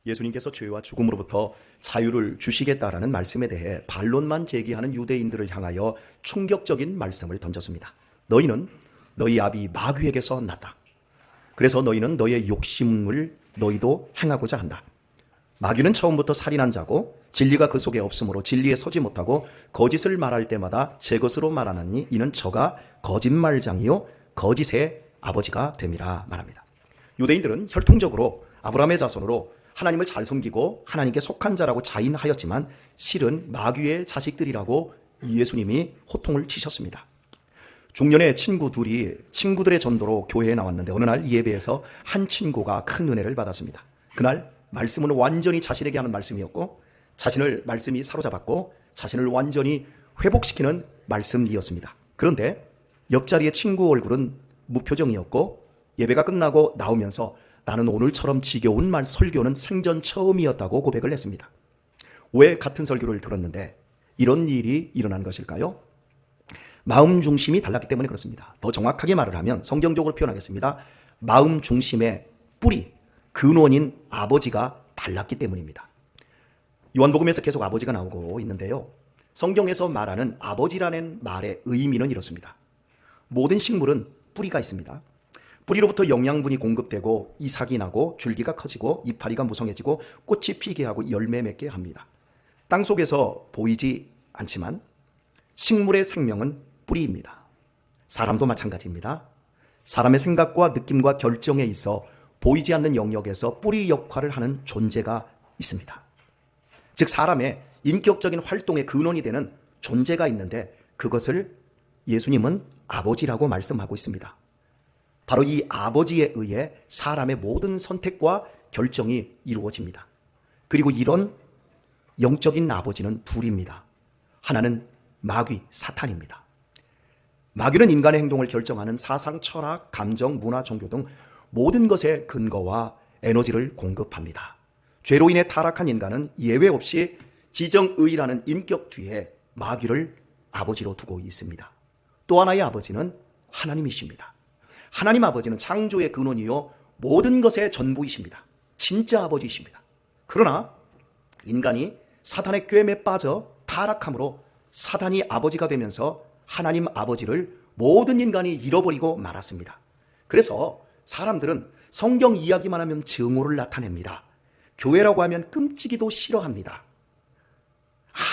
예수님께서 죄와 죽음으로부터 자유를 주시겠다라는 말씀에 대해 반론만 제기하는 유대인들을 향하여 충격적인 말씀을 던졌습니다. 너희는 너희 아비 마귀에게서 났다. 그래서 너희는 너희의 욕심을 너희도 행하고자 한다. 마귀는 처음부터 살인한 자고 진리가 그 속에 없으므로 진리에 서지 못하고 거짓을 말할 때마다 제 것으로 말하나니 이는 저가 거짓말장이요 거짓의 아버지가 됨이라 말합니다. 유대인들은 혈통적으로 아브라함의 자손으로 하나님을 잘 섬기고 하나님께 속한 자라고 자인하였지만 실은 마귀의 자식들이라고 예수님이 호통을 치셨습니다. 중년의 친구 둘이 친구들의 전도로 교회에 나왔는데 어느 날 예배에서 한 친구가 큰 은혜를 받았습니다. 그날 말씀은 완전히 자신에게 하는 말씀이었고 자신을 말씀이 사로잡았고 자신을 완전히 회복시키는 말씀이었습니다. 그런데 옆자리의 친구 얼굴은 무표정이었고 예배가 끝나고 나오면서 나는 오늘처럼 지겨운 설교는 생전 처음이었다고 고백을 했습니다. 왜 같은 설교를 들었는데 이런 일이 일어난 것일까요? 마음 중심이 달랐기 때문에 그렇습니다. 더 정확하게 말을 하면 성경적으로 표현하겠습니다. 마음 중심의 뿌리, 근원인 아버지가 달랐기 때문입니다. 요한복음에서 계속 아버지가 나오고 있는데요. 성경에서 말하는 아버지라는 말의 의미는 이렇습니다. 모든 식물은 뿌리가 있습니다. 뿌리로부터 영양분이 공급되고 이삭이 나고 줄기가 커지고 이파리가 무성해지고 꽃이 피게 하고 열매 맺게 합니다. 땅속에서 보이지 않지만 식물의 생명은 뿌리입니다. 사람도 마찬가지입니다. 사람의 생각과 느낌과 결정에 있어 보이지 않는 영역에서 뿌리 역할을 하는 존재가 있습니다. 즉 사람의 인격적인 활동의 근원이 되는 존재가 있는데 그것을 예수님은 아버지라고 말씀하고 있습니다. 바로 이 아버지에 의해 사람의 모든 선택과 결정이 이루어집니다. 그리고 이런 영적인 아버지는 둘입니다. 하나는 마귀, 사탄입니다. 마귀는 인간의 행동을 결정하는 사상, 철학, 감정, 문화, 종교 등 모든 것의 근거와 에너지를 공급합니다. 죄로 인해 타락한 인간은 예외 없이 지정의라는 인격 뒤에 마귀를 아버지로 두고 있습니다. 또 하나의 아버지는 하나님이십니다. 하나님 아버지는 창조의 근원이요 모든 것의 전부이십니다. 진짜 아버지이십니다. 그러나 인간이 사탄의 꾀에 빠져 타락함으로 사탄이 아버지가 되면서 하나님 아버지를 모든 인간이 잃어버리고 말았습니다. 그래서 사람들은 성경 이야기만 하면 증오를 나타냅니다. 교회라고 하면 끔찍이도 싫어합니다.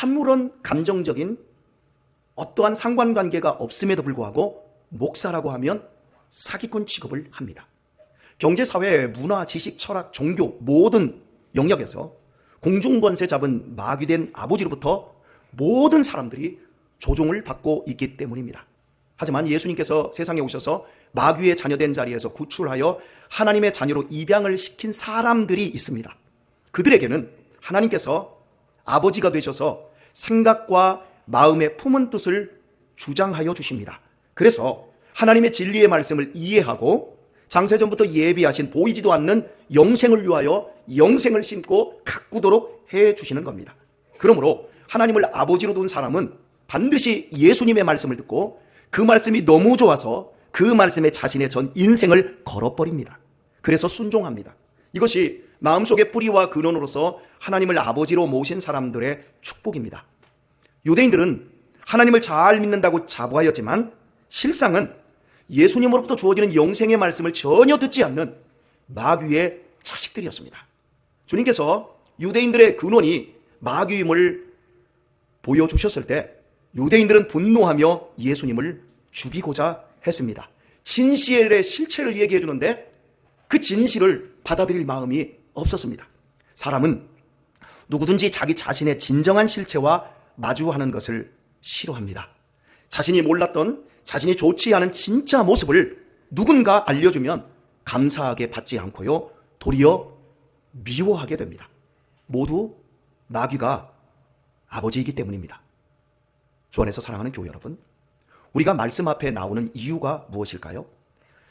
아무런 감정적인 어떠한 상관관계가 없음에도 불구하고 목사라고 하면 사기꾼 취급을 합니다. 경제, 사회, 문화, 지식, 철학, 종교 모든 영역에서 공중권세 잡은 마귀된 아버지로부터 모든 사람들이 조종을 받고 있기 때문입니다. 하지만 예수님께서 세상에 오셔서 마귀의 자녀된 자리에서 구출하여 하나님의 자녀로 입양을 시킨 사람들이 있습니다. 그들에게는 하나님께서 아버지가 되셔서 생각과 마음의 품은 뜻을 주장하여 주십니다. 그래서 하나님의 진리의 말씀을 이해하고 장세전부터 예비하신 보이지도 않는 영생을 위하여 영생을 심고 가꾸도록 해주시는 겁니다. 그러므로 하나님을 아버지로 둔 사람은 반드시 예수님의 말씀을 듣고 그 말씀이 너무 좋아서 그 말씀에 자신의 전 인생을 걸어버립니다. 그래서 순종합니다. 이것이 마음속의 뿌리와 근원으로서 하나님을 아버지로 모신 사람들의 축복입니다. 유대인들은 하나님을 잘 믿는다고 자부하였지만 실상은 예수님으로부터 주어지는 영생의 말씀을 전혀 듣지 않는 마귀의 자식들이었습니다. 주님께서 유대인들의 근원이 마귀임을 보여주셨을 때 유대인들은 분노하며 예수님을 죽이고자 했습니다. 진실의 실체를 얘기해 주는데 그 진실을 받아들일 마음이 없었습니다. 사람은 누구든지 자기 자신의 진정한 실체와 마주하는 것을 싫어합니다. 자신이 몰랐던 자신이 좋지 않은 진짜 모습을 누군가 알려주면 감사하게 받지 않고요, 도리어 미워하게 됩니다. 모두 마귀가 아버지이기 때문입니다. 주 안에서 사랑하는 교회 여러분, 우리가 말씀 앞에 나오는 이유가 무엇일까요?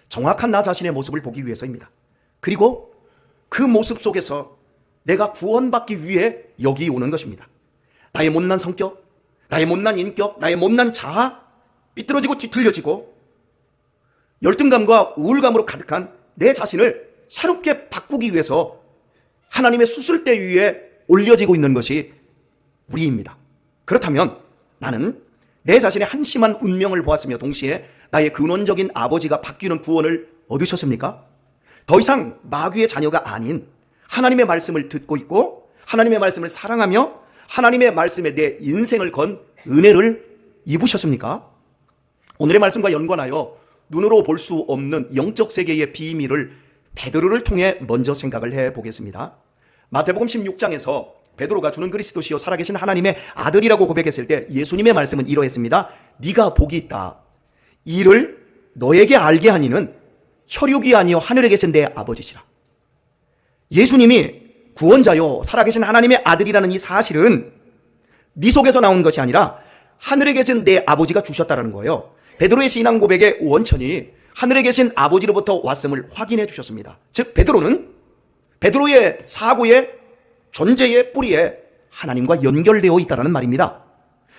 정확한 나 자신의 모습을 보기 위해서입니다. 그리고 그 모습 속에서 내가 구원받기 위해 여기 오는 것입니다. 나의 못난 성격, 나의 못난 인격, 나의 못난 자아, 삐뚤어지고 뒤틀려지고 열등감과 우울감으로 가득한 내 자신을 새롭게 바꾸기 위해서 하나님의 수술대 위에 올려지고 있는 것이 우리입니다. 그렇다면 나는 내 자신의 한심한 운명을 보았으며 동시에 나의 근원적인 아버지가 바뀌는 구원을 얻으셨습니까? 더 이상 마귀의 자녀가 아닌 하나님의 말씀을 듣고 있고 하나님의 말씀을 사랑하며 하나님의 말씀에 내 인생을 건 은혜를 입으셨습니까? 오늘의 말씀과 연관하여 눈으로 볼 수 없는 영적 세계의 비밀을 베드로를 통해 먼저 생각을 해보겠습니다. 마태복음 16장에서 베드로가 주는 그리스도시요 살아계신 하나님의 아들이라고 고백했을 때 예수님의 말씀은 이러했습니다. 네가 복이 있다. 이를 너에게 알게 하니는 혈육이 아니요 하늘에 계신 내 아버지시라. 예수님이 구원자요 살아계신 하나님의 아들이라는 이 사실은 네 속에서 나온 것이 아니라 하늘에 계신 내 아버지가 주셨다는 거예요. 베드로의 신앙 고백의 원천이 하늘에 계신 아버지로부터 왔음을 확인해 주셨습니다. 즉 베드로는 베드로의 사고의 존재의 뿌리에 하나님과 연결되어 있다는 말입니다.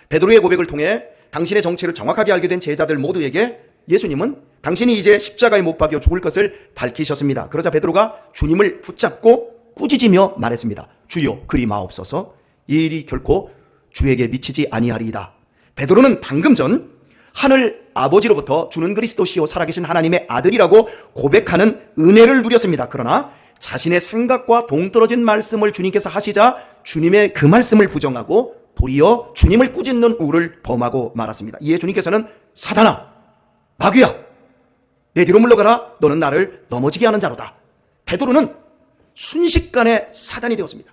베드로의 고백을 통해 당신의 정체를 정확하게 알게 된 제자들 모두에게 예수님은 당신이 이제 십자가에 못 박여 죽을 것을 밝히셨습니다. 그러자 베드로가 주님을 붙잡고 꾸짖으며 말했습니다. 주여 그리 마옵소서. 이 일이 결코 주에게 미치지 아니하리이다. 베드로는 방금 전 하늘 아버지로부터 주는 그리스도시요 살아계신 하나님의 아들이라고 고백하는 은혜를 누렸습니다. 그러나 자신의 생각과 동떨어진 말씀을 주님께서 하시자 주님의 그 말씀을 부정하고 도리어 주님을 꾸짖는 우를 범하고 말았습니다. 이에 주님께서는 사단아 마귀야 내 뒤로 물러가라. 너는 나를 넘어지게 하는 자로다. 베드로는 순식간에 사단이 되었습니다.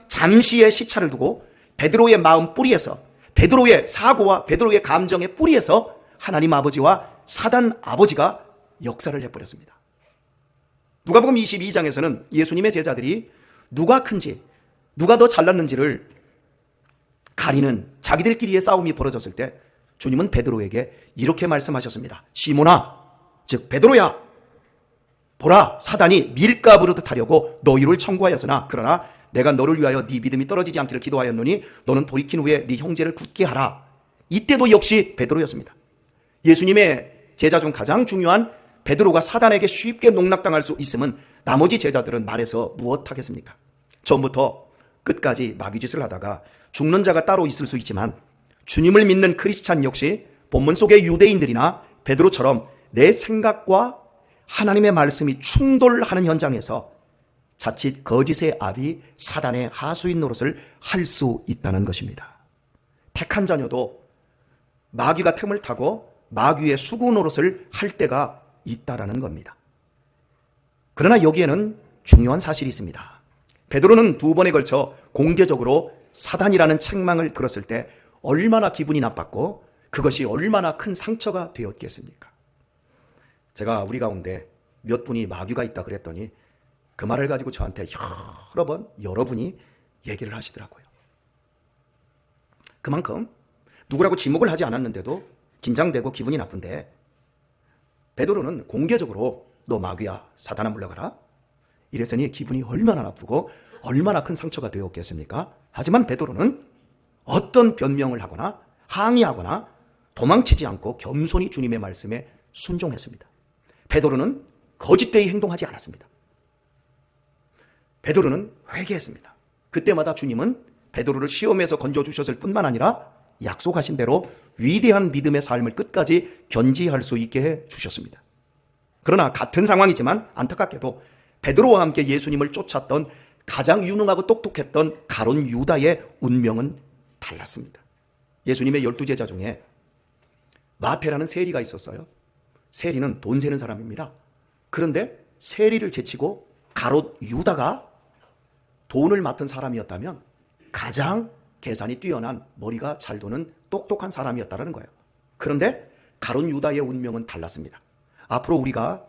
잠시의 시차를 두고 베드로의 마음 뿌리에서 베드로의 사고와 베드로의 감정의 뿌리에서 하나님 아버지와 사단 아버지가 역사를 해버렸습니다. 누가복음 22장에서는 예수님의 제자들이 누가 큰지 누가 더 잘났는지를 가리는 자기들끼리의 싸움이 벌어졌을 때 주님은 베드로에게 이렇게 말씀하셨습니다. 시몬아 즉 베드로야 보라 사단이 밀가 부르듯 하려고 너희를 청구하였으나 그러나 내가 너를 위하여 네 믿음이 떨어지지 않기를 기도하였노니 너는 돌이킨 후에 네 형제를 굳게 하라. 이때도 역시 베드로였습니다. 예수님의 제자 중 가장 중요한 베드로가 사단에게 쉽게 농락당할 수 있음은 나머지 제자들은 말해서 무엇하겠습니까? 처음부터 끝까지 마귀짓을 하다가 죽는 자가 따로 있을 수 있지만 주님을 믿는 크리스찬 역시 본문 속의 유대인들이나 베드로처럼 내 생각과 하나님의 말씀이 충돌하는 현장에서 자칫 거짓의 압이 사단의 하수인 노릇을 할 수 있다는 것입니다. 택한 자녀도 마귀가 틈을 타고 마귀의 수구 노릇을 할 때가 있다라는 겁니다. 그러나 여기에는 중요한 사실이 있습니다. 베드로는 두 번에 걸쳐 공개적으로 사단이라는 책망을 들었을 때 얼마나 기분이 나빴고 그것이 얼마나 큰 상처가 되었겠습니까? 제가 우리 가운데 몇 분이 마귀가 있다 그랬더니 그 말을 가지고 저한테 여러분이 얘기를 하시더라고요. 그만큼 누구라고 지목을 하지 않았는데도 긴장되고 기분이 나쁜데 베드로는 공개적으로 너 마귀야 사단아 물러가라 이랬으니 기분이 얼마나 나쁘고 얼마나 큰 상처가 되었겠습니까? 하지만 베드로는 어떤 변명을 하거나 항의하거나 도망치지 않고 겸손히 주님의 말씀에 순종했습니다. 베드로는 거짓되이 행동하지 않았습니다. 베드로는 회개했습니다. 그때마다 주님은 베드로를 시험에서 건져주셨을 뿐만 아니라 약속하신 대로 위대한 믿음의 삶을 끝까지 견지할 수 있게 해주셨습니다. 그러나 같은 상황이지만 안타깝게도 베드로와 함께 예수님을 쫓았던 가장 유능하고 똑똑했던 가룟 유다의 운명은 달랐습니다. 예수님의 12제자 중에 마태라는 세리가 있었어요. 세리는 돈 세는 사람입니다. 그런데 세리를 제치고 가롯 유다가 돈을 맡은 사람이었다면 가장 계산이 뛰어난 머리가 잘 도는 똑똑한 사람이었다는 거예요. 그런데 가롯 유다의 운명은 달랐습니다. 앞으로 우리가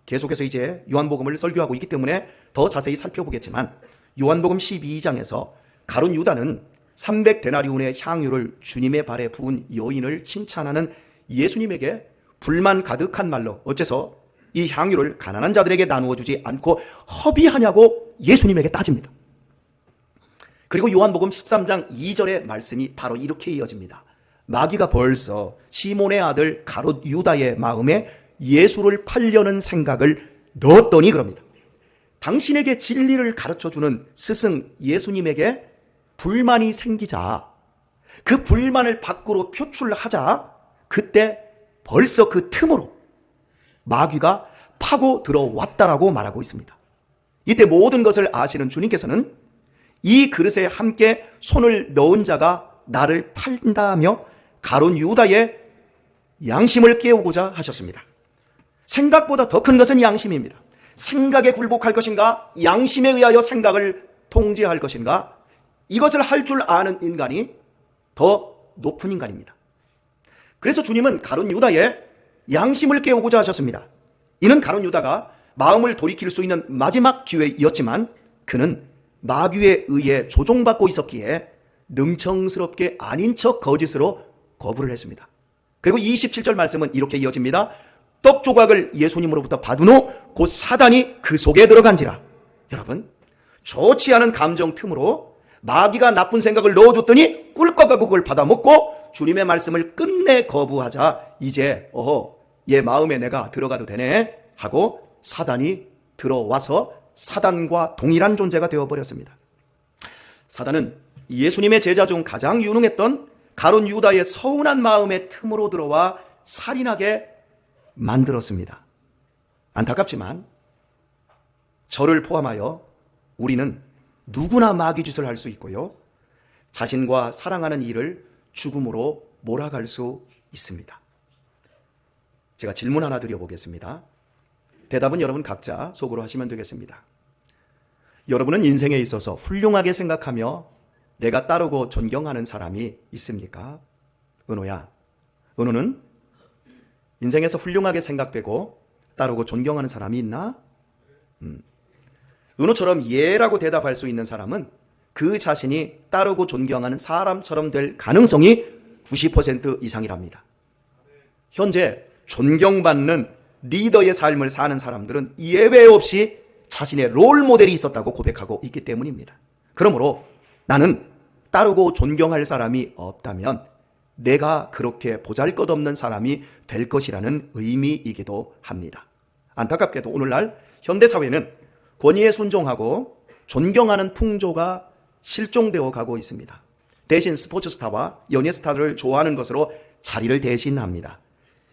계속해서 이제 요한복음을 설교하고 있기 때문에 더 자세히 살펴보겠지만 요한복음 12장에서 가롯 유다는 300데나리온의 향유를 주님의 발에 부은 여인을 칭찬하는 예수님에게 불만 가득한 말로 어째서 이 향유를 가난한 자들에게 나누어 주지 않고 허비하냐고 예수님에게 따집니다. 그리고 요한복음 13장 2절의 말씀이 바로 이렇게 이어집니다. 마귀가 벌써 시몬의 아들 가롯 유다의 마음에 예수를 팔려는 생각을 넣었더니 그럽니다. 당신에게 진리를 가르쳐주는 스승 예수님에게 불만이 생기자, 그 불만을 밖으로 표출하자, 그때 벌써 그 틈으로 마귀가 파고 들어왔다라고 말하고 있습니다. 이때 모든 것을 아시는 주님께서는 이 그릇에 함께 손을 넣은 자가 나를 판다며 가룟 유다의 양심을 깨우고자 하셨습니다. 생각보다 더 큰 것은 양심입니다. 생각에 굴복할 것인가, 양심에 의하여 생각을 통제할 것인가, 이것을 할 줄 아는 인간이 더 높은 인간입니다. 그래서 주님은 가룟 유다의 양심을 깨우고자 하셨습니다. 이는 가룟 유다가 마음을 돌이킬 수 있는 마지막 기회였지만 그는 마귀에 의해 조종받고 있었기에 능청스럽게 아닌 척 거짓으로 거부를 했습니다. 그리고 27절 말씀은 이렇게 이어집니다. 떡 조각을 예수님으로부터 받은 후 곧 사단이 그 속에 들어간지라. 여러분, 좋지 않은 감정 틈으로 마귀가 나쁜 생각을 넣어줬더니 꿀꺽하고 그걸 받아먹고 주님의 말씀을 끝내 거부하자 이제 얘 마음에 내가 들어가도 되네 하고 사단이 들어와서 사단과 동일한 존재가 되어버렸습니다. 사단은 예수님의 제자 중 가장 유능했던 가룟 유다의 서운한 마음의 틈으로 들어와 살인하게 만들었습니다. 안타깝지만 저를 포함하여 우리는 누구나 마귀짓을 할 수 있고요, 자신과 사랑하는 이를 죽음으로 몰아갈 수 있습니다. 제가 질문 하나 드려보겠습니다. 대답은 여러분 각자 속으로 하시면 되겠습니다. 여러분은 인생에 있어서 훌륭하게 생각하며 내가 따르고 존경하는 사람이 있습니까? 은호야, 은호는 인생에서 훌륭하게 생각되고 따르고 존경하는 사람이 있나? 은호처럼 예라고 대답할 수 있는 사람은 그 자신이 따르고 존경하는 사람처럼 될 가능성이 90% 이상이랍니다. 현재 존경받는 리더의 삶을 사는 사람들은 예외 없이 자신의 롤 모델이 있었다고 고백하고 있기 때문입니다. 그러므로 나는 따르고 존경할 사람이 없다면 내가 그렇게 보잘것없는 사람이 될 것이라는 의미이기도 합니다. 안타깝게도 오늘날 현대사회는 권위에 순종하고 존경하는 풍조가 실종되어 가고 있습니다. 대신 스포츠 스타와 연예 스타들을 좋아하는 것으로 자리를 대신합니다.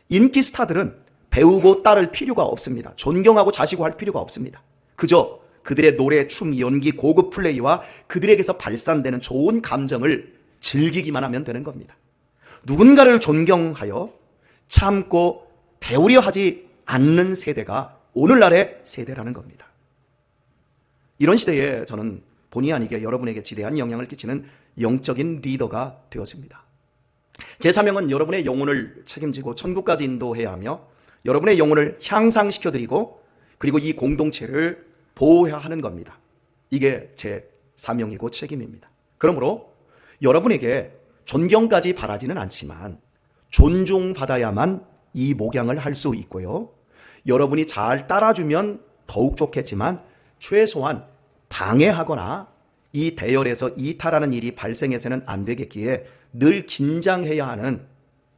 인기 스타들은 배우고 따를 필요가 없습니다. 존경하고 자시고 할 필요가 없습니다. 그저 그들의 노래, 춤, 연기, 고급 플레이와 그들에게서 발산되는 좋은 감정을 즐기기만 하면 되는 겁니다. 누군가를 존경하여 참고 배우려 하지 않는 세대가 오늘날의 세대라는 겁니다. 이런 시대에 저는 본의 아니게 여러분에게 지대한 영향을 끼치는 영적인 리더가 되었습니다. 제 사명은 여러분의 영혼을 책임지고 천국까지 인도해야 하며 여러분의 영혼을 향상시켜드리고 그리고 이 공동체를 보호해야 하는 겁니다. 이게 제 사명이고 책임입니다. 그러므로 여러분에게 존경까지 바라지는 않지만 존중받아야만 이 목양을 할 수 있고요, 여러분이 잘 따라주면 더욱 좋겠지만 최소한 방해하거나 이 대열에서 이탈하는 일이 발생해서는 안 되겠기에 늘 긴장해야 하는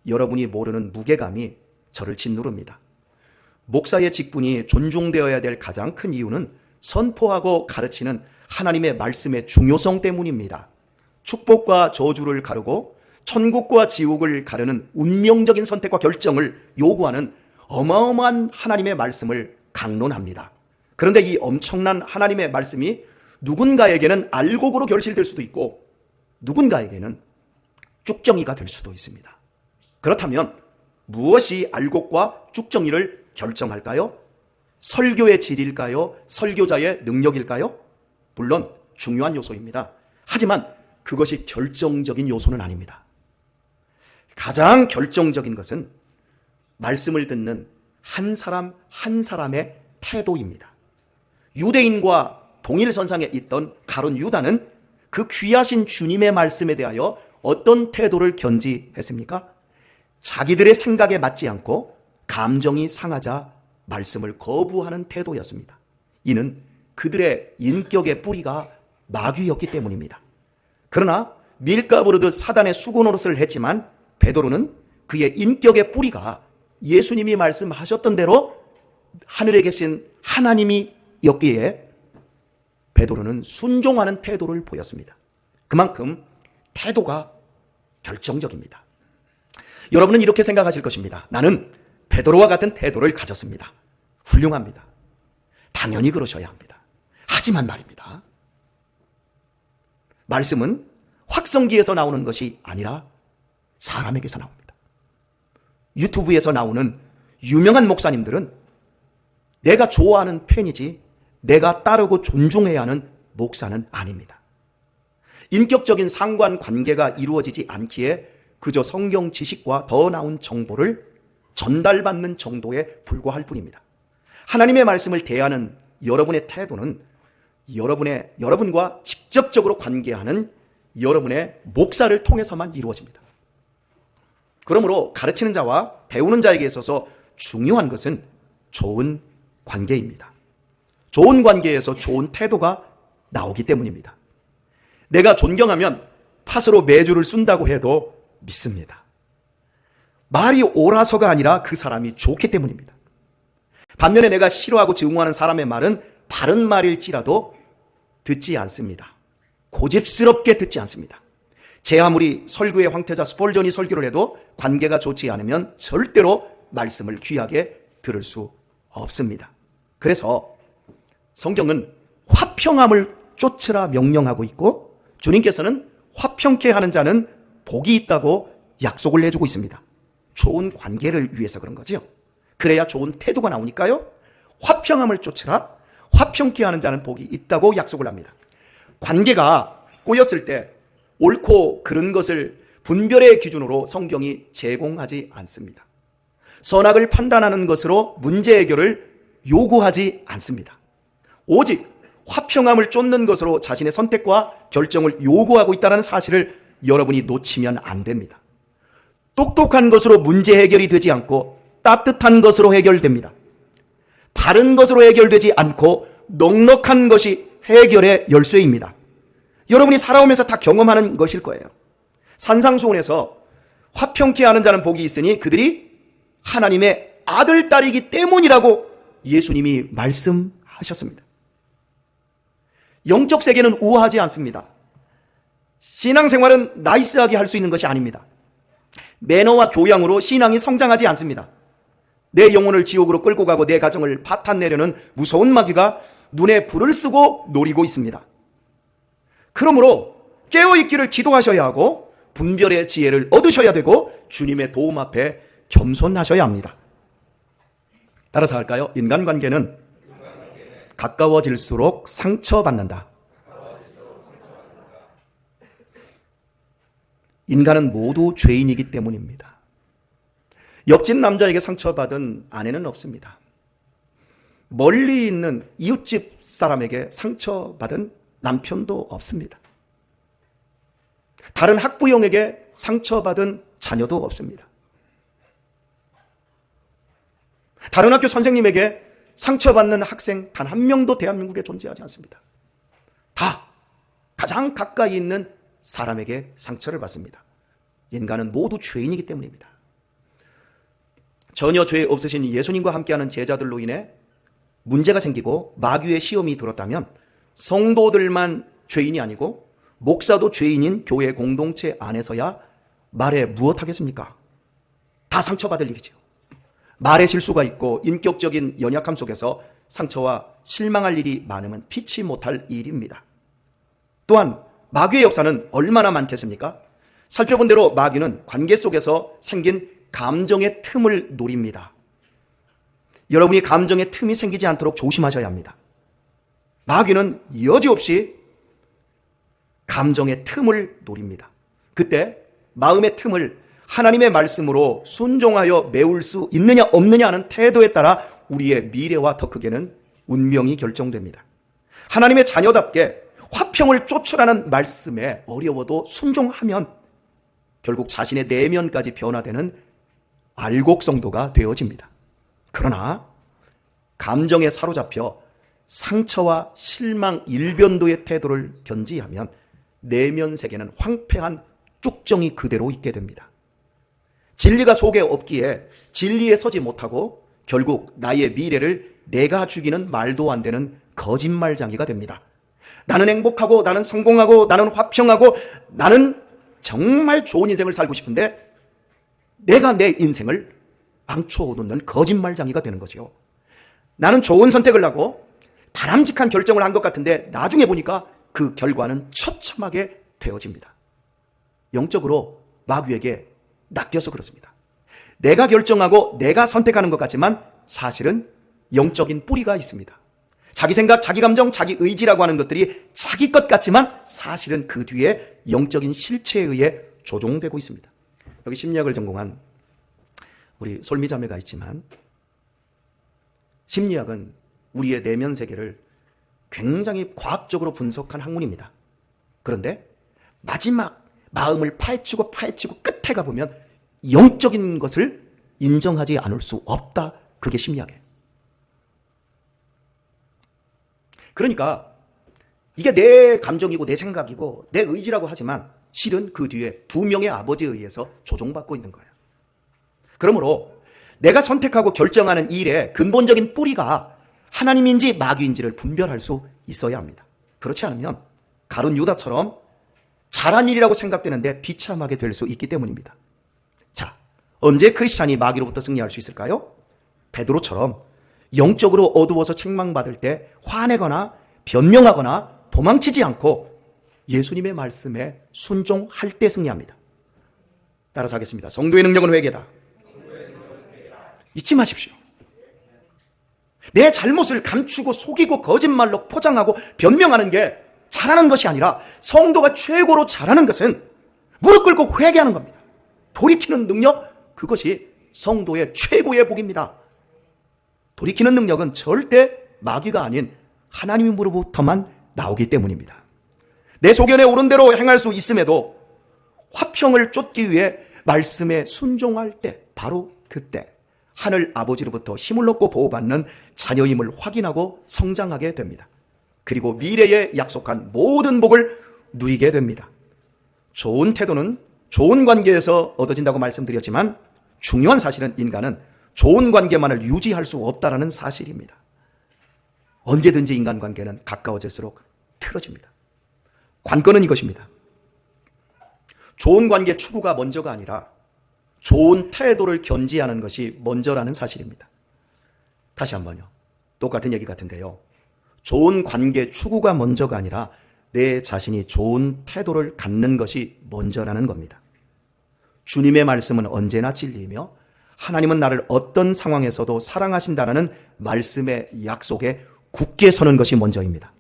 여러분이 모르는 무게감이 저를 짓누릅니다. 목사의 직분이 존중되어야 될 가장 큰 이유는 선포하고 가르치는 하나님의 말씀의 중요성 때문입니다. 축복과 저주를 가르고 천국과 지옥을 가르는 운명적인 선택과 결정을 요구하는 어마어마한 하나님의 말씀을 강론합니다. 그런데 이 엄청난 하나님의 말씀이 누군가에게는 알곡으로 결실될 수도 있고 누군가에게는 쭉정이가 될 수도 있습니다. 그렇다면 무엇이 알곡과 쭉정이를 결정할까요? 설교의 질일까요? 설교자의 능력일까요? 물론 중요한 요소입니다. 하지만 그것이 결정적인 요소는 아닙니다. 가장 결정적인 것은 말씀을 듣는 한 사람 한 사람의 태도입니다. 유대인과 동일선상에 있던 가룟 유다는 그 귀하신 주님의 말씀에 대하여 어떤 태도를 견지했습니까? 자기들의 생각에 맞지 않고 감정이 상하자 말씀을 거부하는 태도였습니다. 이는 그들의 인격의 뿌리가 마귀였기 때문입니다. 그러나 밀가 부르듯 사단의 수고 노릇을 했지만 베드로는 그의 인격의 뿌리가 예수님이 말씀하셨던 대로 하늘에 계신 하나님이었기에 베드로는 순종하는 태도를 보였습니다. 그만큼 태도가 결정적입니다. 여러분은 이렇게 생각하실 것입니다. 나는 베드로와 같은 태도를 가졌습니다. 훌륭합니다. 당연히 그러셔야 합니다. 하지만 말입니다. 말씀은 확성기에서 나오는 것이 아니라 사람에게서 나옵니다. 유튜브에서 나오는 유명한 목사님들은 내가 좋아하는 팬이지 내가 따르고 존중해야 하는 목사는 아닙니다. 인격적인 상관관계가 이루어지지 않기에 그저 성경 지식과 더 나은 정보를 전달받는 정도에 불과할 뿐입니다. 하나님의 말씀을 대하는 여러분의 태도는 여러분과 직접적으로 관계하는 여러분의 목사를 통해서만 이루어집니다. 그러므로 가르치는 자와 배우는 자에게 있어서 중요한 것은 좋은 관계입니다. 좋은 관계에서 좋은 태도가 나오기 때문입니다. 내가 존경하면 팥으로 메주를 쓴다고 해도 믿습니다. 말이 옳아서가 아니라 그 사람이 좋기 때문입니다. 반면에 내가 싫어하고 증오하는 사람의 말은 바른 말일지라도 듣지 않습니다. 고집스럽게 듣지 않습니다. 제 아무리 설교의 황태자 스폴전이 설교를 해도 관계가 좋지 않으면 절대로 말씀을 귀하게 들을 수 없습니다. 그래서 성경은 화평함을 쫓으라 명령하고 있고 주님께서는 화평케 하는 자는 복이 있다고 약속을 내주고 있습니다. 좋은 관계를 위해서 그런 거죠. 그래야 좋은 태도가 나오니까요. 화평함을 쫓으라, 화평케 하는 자는 복이 있다고 약속을 합니다. 관계가 꼬였을 때 옳고 그른 것을 분별의 기준으로 성경이 제공하지 않습니다. 선악을 판단하는 것으로 문제 해결을 요구하지 않습니다. 오직 화평함을 쫓는 것으로 자신의 선택과 결정을 요구하고 있다는 사실을 여러분이 놓치면 안 됩니다. 똑똑한 것으로 문제 해결이 되지 않고 따뜻한 것으로 해결됩니다. 바른 것으로 해결되지 않고 넉넉한 것이 해결의 열쇠입니다. 여러분이 살아오면서 다 경험하는 것일 거예요. 산상수훈에서 화평케 하는 자는 복이 있으니 그들이 하나님의 아들, 딸이기 때문이라고 예수님이 말씀하셨습니다. 영적 세계는 우아하지 않습니다. 신앙생활은 나이스하게 할 수 있는 것이 아닙니다. 매너와 교양으로 신앙이 성장하지 않습니다. 내 영혼을 지옥으로 끌고 가고 내 가정을 파탄내려는 무서운 마귀가 눈에 불을 쓰고 노리고 있습니다. 그러므로 깨어있기를 기도하셔야 하고 분별의 지혜를 얻으셔야 되고 주님의 도움 앞에 겸손하셔야 합니다. 따라서 할까요? 인간관계는 가까워질수록 상처받는다. 인간은 모두 죄인이기 때문입니다. 옆집 남자에게 상처받은 아내는 없습니다. 멀리 있는 이웃집 사람에게 상처받은 남편도 없습니다. 다른 학부형에게 상처받은 자녀도 없습니다. 다른 학교 선생님에게 상처받는 학생 단 한 명도 대한민국에 존재하지 않습니다. 다 가장 가까이 있는 사람에게 상처를 받습니다. 인간은 모두 죄인이기 때문입니다. 전혀 죄 없으신 예수님과 함께하는 제자들로 인해 문제가 생기고 마귀의 시험이 들었다면 성도들만 죄인이 아니고 목사도 죄인인 교회 공동체 안에서야 말에 무엇하겠습니까? 다 상처받을 일이죠. 말의 실수가 있고 인격적인 연약함 속에서 상처와 실망할 일이 많으면 피치 못할 일입니다. 또한 마귀의 역사는 얼마나 많겠습니까? 살펴본 대로 마귀는 관계 속에서 생긴 감정의 틈을 노립니다. 여러분이 감정의 틈이 생기지 않도록 조심하셔야 합니다. 마귀는 여지없이 감정의 틈을 노립니다. 그때 마음의 틈을 하나님의 말씀으로 순종하여 메울 수 있느냐 없느냐 하는 태도에 따라 우리의 미래와 더 크게는 운명이 결정됩니다. 하나님의 자녀답게 화평을 쫓으라는 말씀에 어려워도 순종하면 결국 자신의 내면까지 변화되는 알곡성도가 되어집니다. 그러나 감정에 사로잡혀 상처와 실망, 일변도의 태도를 견지하면 내면 세계는 황폐한 쭉정이 그대로 있게 됩니다. 진리가 속에 없기에 진리에 서지 못하고 결국 나의 미래를 내가 죽이는 말도 안 되는 거짓말장이가 됩니다. 나는 행복하고 나는 성공하고 나는 화평하고 나는 정말 좋은 인생을 살고 싶은데 내가 내 인생을 망쳐놓는 거짓말쟁이가 되는 거지요. 나는 좋은 선택을 하고 바람직한 결정을 한 것 같은데 나중에 보니까 그 결과는 처참하게 되어집니다. 영적으로 마귀에게 낚여서 그렇습니다. 내가 결정하고 내가 선택하는 것 같지만 사실은 영적인 뿌리가 있습니다. 자기 생각, 자기 감정, 자기 의지라고 하는 것들이 자기 것 같지만 사실은 그 뒤에 영적인 실체에 의해 조종되고 있습니다. 여기 심리학을 전공한 우리 솔미자매가 있지만 심리학은 우리의 내면 세계를 굉장히 과학적으로 분석한 학문입니다. 그런데 마지막 마음을 파헤치고 끝에 가보면 영적인 것을 인정하지 않을 수 없다. 그게 심리학이에요. 그러니까 이게 내 감정이고 내 생각이고 내 의지라고 하지만 실은 그 뒤에 두 명의 아버지에 의해서 조종받고 있는 거예요. 그러므로 내가 선택하고 결정하는 일의 근본적인 뿌리가 하나님인지 마귀인지를 분별할 수 있어야 합니다. 그렇지 않으면 가룟 유다처럼 잘한 일이라고 생각되는데 비참하게 될 수 있기 때문입니다. 자, 언제 크리스찬이 마귀로부터 승리할 수 있을까요? 베드로처럼 영적으로 어두워서 책망받을 때 화내거나 변명하거나 도망치지 않고 예수님의 말씀에 순종할 때 승리합니다. 따라서 하겠습니다. 성도의 능력은 회개다. 잊지 마십시오. 내 잘못을 감추고 속이고 거짓말로 포장하고 변명하는 게 잘하는 것이 아니라 성도가 최고로 잘하는 것은 무릎 꿇고 회개하는 겁니다. 돌이키는 능력, 그것이 성도의 최고의 복입니다. 돌이키는 능력은 절대 마귀가 아닌 하나님으로부터만 나오기 때문입니다. 내 소견에 옳은 대로 행할 수 있음에도 화평을 쫓기 위해 말씀에 순종할 때, 바로 그때 하늘 아버지로부터 힘을 얻고 보호받는 자녀임을 확인하고 성장하게 됩니다. 그리고 미래에 약속한 모든 복을 누리게 됩니다. 좋은 태도는 좋은 관계에서 얻어진다고 말씀드렸지만 중요한 사실은 인간은 좋은 관계만을 유지할 수 없다는 사실입니다. 언제든지 인간관계는 가까워질수록 틀어집니다. 관건은 이것입니다. 좋은 관계 추구가 먼저가 아니라 좋은 태도를 견지하는 것이 먼저라는 사실입니다. 다시 한번요. 똑같은 얘기 같은데요. 좋은 관계 추구가 먼저가 아니라 내 자신이 좋은 태도를 갖는 것이 먼저라는 겁니다. 주님의 말씀은 언제나 진리이며 하나님은 나를 어떤 상황에서도 사랑하신다는 말씀의 약속에 굳게 서는 것이 먼저입니다.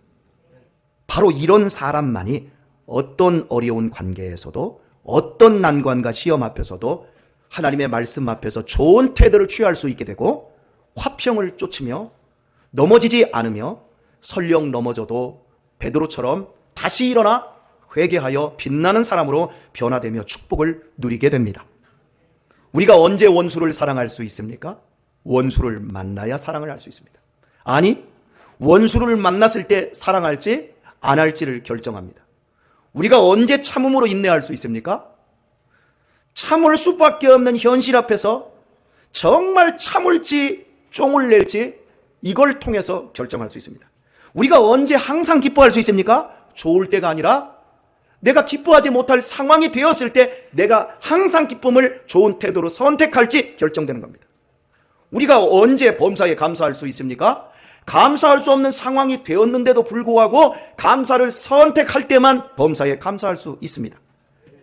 바로 이런 사람만이 어떤 어려운 관계에서도 어떤 난관과 시험 앞에서도 하나님의 말씀 앞에서 좋은 태도를 취할 수 있게 되고 화평을 쫓으며 넘어지지 않으며 설령 넘어져도 베드로처럼 다시 일어나 회개하여 빛나는 사람으로 변화되며 축복을 누리게 됩니다. 우리가 언제 원수를 사랑할 수 있습니까? 원수를 만나야 사랑을 할 수 있습니다. 아니, 원수를 만났을 때 사랑할지 안 할지를 결정합니다. 우리가 언제 참음으로 인내할 수 있습니까? 참을 수밖에 없는 현실 앞에서 정말 참을지 쫑을 낼지 이걸 통해서 결정할 수 있습니다. 우리가 언제 항상 기뻐할 수 있습니까? 좋을 때가 아니라 내가 기뻐하지 못할 상황이 되었을 때 내가 항상 기쁨을 좋은 태도로 선택할지 결정되는 겁니다. 우리가 언제 범사에 감사할 수 있습니까? 감사할 수 없는 상황이 되었는데도 불구하고 감사를 선택할 때만 범사에 감사할 수 있습니다.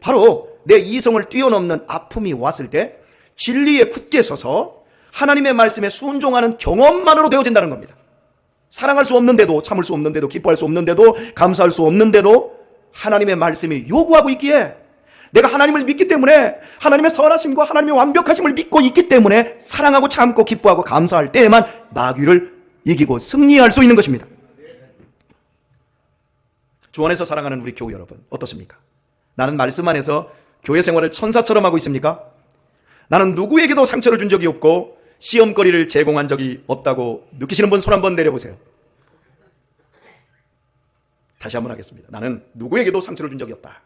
바로 내 이성을 뛰어넘는 아픔이 왔을 때 진리에 굳게 서서 하나님의 말씀에 순종하는 경험만으로 되어진다는 겁니다. 사랑할 수 없는데도, 참을 수 없는데도, 기뻐할 수 없는데도, 감사할 수 없는데도 하나님의 말씀이 요구하고 있기에 내가 하나님을 믿기 때문에 하나님의 선하심과 하나님의 완벽하심을 믿고 있기 때문에 사랑하고 참고 기뻐하고 감사할 때에만 마귀를 이기고 승리할 수 있는 것입니다. 주 안에서 사랑하는 우리 교우 여러분, 어떻습니까? 나는 말씀 안에서 교회 생활을 천사처럼 하고 있습니까? 나는 누구에게도 상처를 준 적이 없고 시험거리를 제공한 적이 없다고 느끼시는 분 손 한번 내려보세요. 다시 한번 하겠습니다. 나는 누구에게도 상처를 준 적이 없다.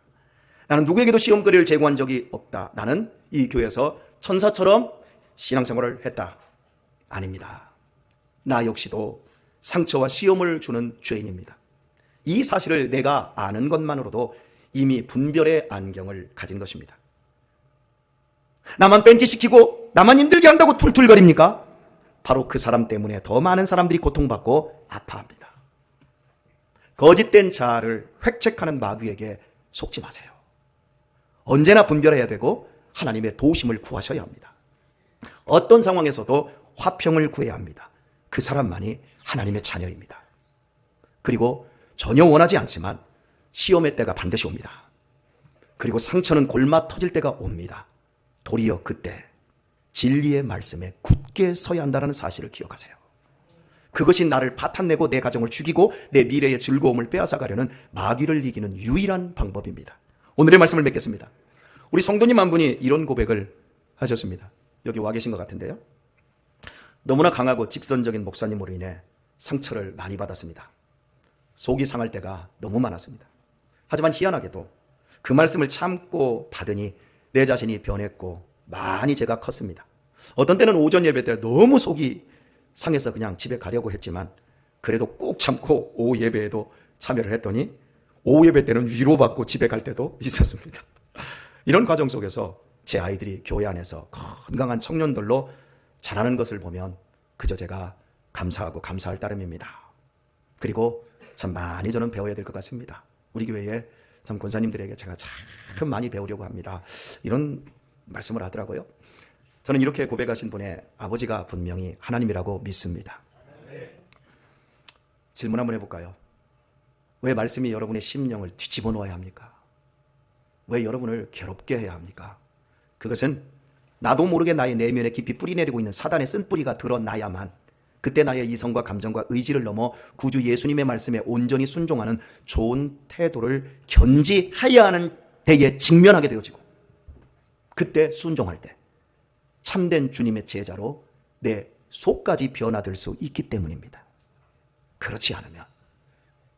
나는 누구에게도 시험거리를 제공한 적이 없다. 나는 이 교회에서 천사처럼 신앙생활을 했다. 아닙니다. 나 역시도 상처와 시험을 주는 죄인입니다. 이 사실을 내가 아는 것만으로도 이미 분별의 안경을 가진 것입니다. 나만 뺀짓시키고 나만 힘들게 한다고 툴툴거립니까? 바로 그 사람 때문에 더 많은 사람들이 고통받고 아파합니다. 거짓된 자아를 획책하는 마귀에게 속지 마세요. 언제나 분별해야 되고 하나님의 도우심을 구하셔야 합니다. 어떤 상황에서도 화평을 구해야 합니다. 그 사람만이 하나님의 자녀입니다. 그리고 전혀 원하지 않지만 시험의 때가 반드시 옵니다. 그리고 상처는 골마 터질 때가 옵니다. 도리어 그때 진리의 말씀에 굳게 서야 한다는 사실을 기억하세요. 그것이 나를 파탄내고 내 가정을 죽이고 내 미래의 즐거움을 빼앗아가려는 마귀를 이기는 유일한 방법입니다. 오늘의 말씀을 맺겠습니다. 우리 성도님 한 분이 이런 고백을 하셨습니다. 여기 와 계신 것 같은데요. 너무나 강하고 직선적인 목사님으로 인해 상처를 많이 받았습니다. 속이 상할 때가 너무 많았습니다. 하지만 희한하게도 그 말씀을 참고 받으니 내 자신이 변했고 많이 제가 컸습니다. 어떤 때는 오전 예배 때 너무 속이 상해서 그냥 집에 가려고 했지만 그래도 꾹 참고 오후 예배에도 참여를 했더니 오후 예배 때는 위로받고 집에 갈 때도 있었습니다. 이런 과정 속에서 제 아이들이 교회 안에서 건강한 청년들로 자라는 것을 보면 그저 제가 감사하고 감사할 따름입니다. 그리고 참 많이 저는 배워야 될 것 같습니다. 우리 교회에 참 권사님들에게 제가 참 많이 배우려고 합니다. 이런 말씀을 하더라고요. 저는 이렇게 고백하신 분의 아버지가 분명히 하나님이라고 믿습니다. 질문 한번 해볼까요? 왜 말씀이 여러분의 심령을 뒤집어 놓아야 합니까? 왜 여러분을 괴롭게 해야 합니까? 그것은 나도 모르게 나의 내면에 깊이 뿌리내리고 있는 사단의 쓴뿌리가 드러나야만 그때 나의 이성과 감정과 의지를 넘어 구주 예수님의 말씀에 온전히 순종하는 좋은 태도를 견지해야 하는 때에 직면하게 되어지고 그때 순종할 때 참된 주님의 제자로 내 속까지 변화될 수 있기 때문입니다. 그렇지 않으면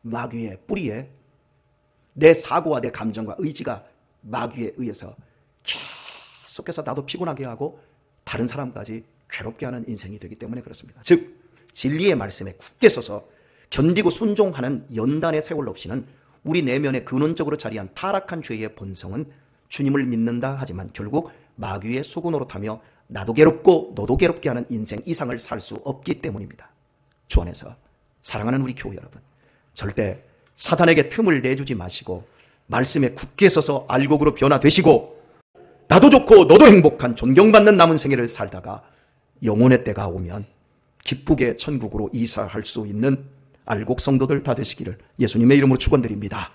마귀의 뿌리에 내 사고와 내 감정과 의지가 마귀에 의해서 계속해서 나도 피곤하게 하고 다른 사람까지 괴롭게 하는 인생이 되기 때문에 그렇습니다. 즉 진리의 말씀에 굳게 서서 견디고 순종하는 연단의 세월 없이는 우리 내면에 근원적으로 자리한 타락한 죄의 본성은 주님을 믿는다 하지만 결국 마귀의 수구노릇하며 나도 괴롭고 너도 괴롭게 하는 인생 이상을 살 수 없기 때문입니다. 주 안에서 사랑하는 우리 교회 여러분, 절대 사단에게 틈을 내주지 마시고 말씀에 굳게 서서 알곡으로 변화되시고 나도 좋고 너도 행복한 존경받는 남은 생애를 살다가 영혼의 때가 오면 기쁘게 천국으로 이사할 수 있는 알곡 성도들 다 되시기를 예수님의 이름으로 축원드립니다.